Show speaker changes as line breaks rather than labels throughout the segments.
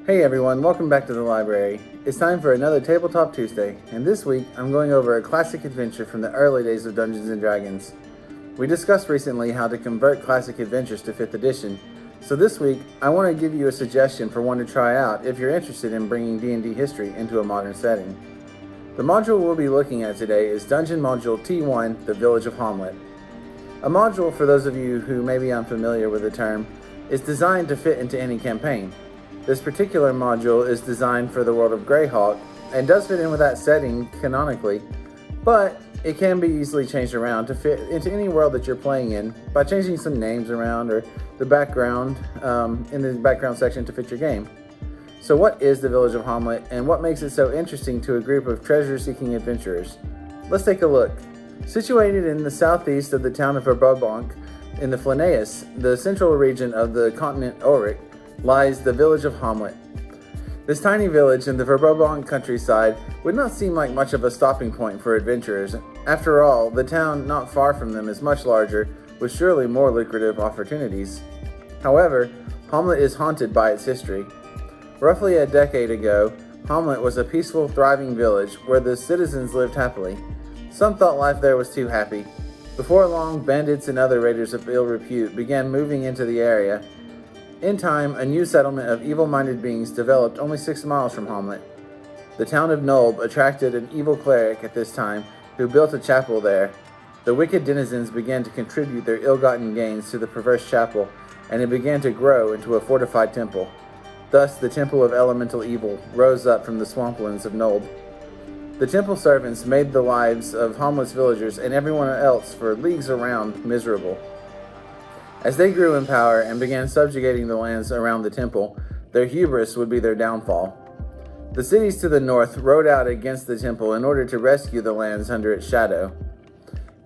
Hey everyone, welcome back to the library. It's time for another Tabletop Tuesday, and this week I'm going over a classic adventure from the early days of Dungeons & Dragons. We discussed recently how to convert classic adventures to 5th edition, so this week I want to give you a suggestion for one to try out if you're interested in bringing D&D history into a modern setting. The module we'll be looking at today is Dungeon Module T1, The Village of Hommlet. A module, for those of you who may be unfamiliar with the term, is designed to fit into any campaign. This particular module is designed for the world of Greyhawk and does fit in with that setting canonically, but it can be easily changed around to fit into any world that you're playing in by changing some names around or the background in the background section to fit your game. So what is the Village of Hommlet and what makes it so interesting to a group of treasure-seeking adventurers? Let's take a look. Situated in the southeast of the town of Verbobank in the Flanaeus, the central region of the continent Auric, lies the Village of Hommlet. This tiny village in the Verbobank countryside would not seem like much of a stopping point for adventurers. After all, the town not far from them is much larger, with surely more lucrative opportunities. However, Hommlet is haunted by its history. Roughly a decade ago, Hommlet was a peaceful, thriving village where the citizens lived happily. Some thought life there was too happy. Before long, bandits and other raiders of ill repute began moving into the area. In time, a new settlement of evil-minded beings developed only 6 miles from Hommlet. The town of Nulb attracted an evil cleric at this time who built a chapel there. The wicked denizens began to contribute their ill-gotten gains to the perverse chapel, and it began to grow into a fortified temple. Thus, the Temple of Elemental Evil rose up from the swamplands of Nulb. The temple servants made the lives of Hommlet's villagers and everyone else for leagues around miserable. As they grew in power and began subjugating the lands around the temple, their hubris would be their downfall. The cities to the north rode out against the temple in order to rescue the lands under its shadow.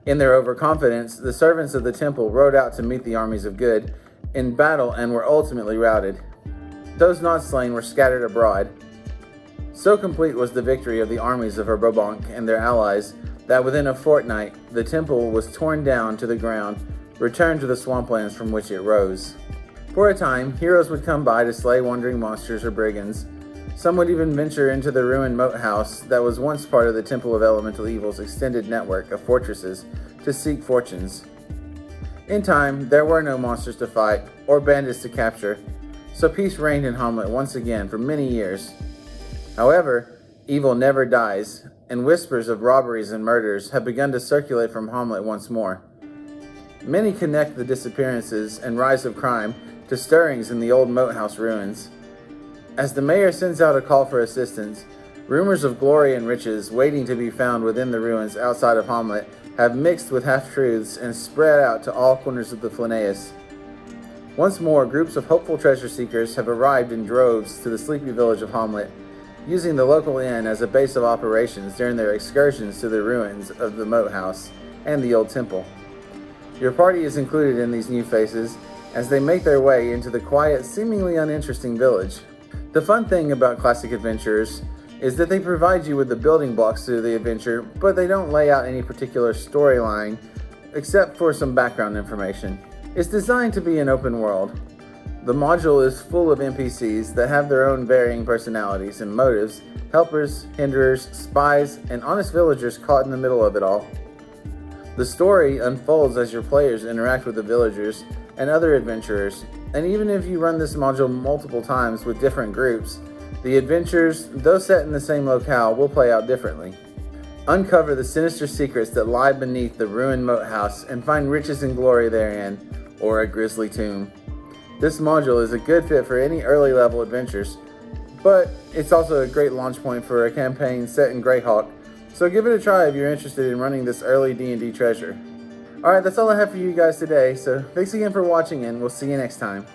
In their overconfidence, the servants of the temple rode out to meet the armies of good in battle and were ultimately routed. Those not slain were scattered abroad. So complete was the victory of the armies of Verbobank and their allies that within a fortnight the temple was torn down to the ground, returned to the swamplands from which it rose. For a time, heroes would come by to slay wandering monsters or brigands. Some would even venture into the ruined moat house that was once part of the Temple of Elemental Evil's extended network of fortresses to seek fortunes. In time, there were no monsters to fight or bandits to capture, so peace reigned in Hommlet once again for many years. However, evil never dies, and whispers of robberies and murders have begun to circulate from Hommlet once more. Many connect the disappearances and rise of crime to stirrings in the old moat house ruins. As the mayor sends out a call for assistance, rumors of glory and riches waiting to be found within the ruins outside of Hommlet have mixed with half-truths and spread out to all corners of the Flanaeus. Once more, groups of hopeful treasure seekers have arrived in droves to the sleepy village of Hommlet, using the local inn as a base of operations during their excursions to the ruins of the moat house and the old temple. Your party is included in these new faces as they make their way into the quiet, seemingly uninteresting village. The fun thing about classic adventures is that they provide you with the building blocks to the adventure, but they don't lay out any particular storyline except for some background information. It's designed to be an open world. The module is full of NPCs that have their own varying personalities and motives, helpers, hinderers, spies, and honest villagers caught in the middle of it all. The story unfolds as your players interact with the villagers and other adventurers, and even if you run this module multiple times with different groups, the adventures, though set in the same locale, will play out differently. Uncover the sinister secrets that lie beneath the ruined moat house and find riches and glory therein, or a grisly tomb. This module is a good fit for any early level adventures, but it's also a great launch point for a campaign set in Greyhawk. So give it a try if you're interested in running this early D&D treasure. Alright, that's all I have for you guys today, so thanks again for watching and we'll see you next time.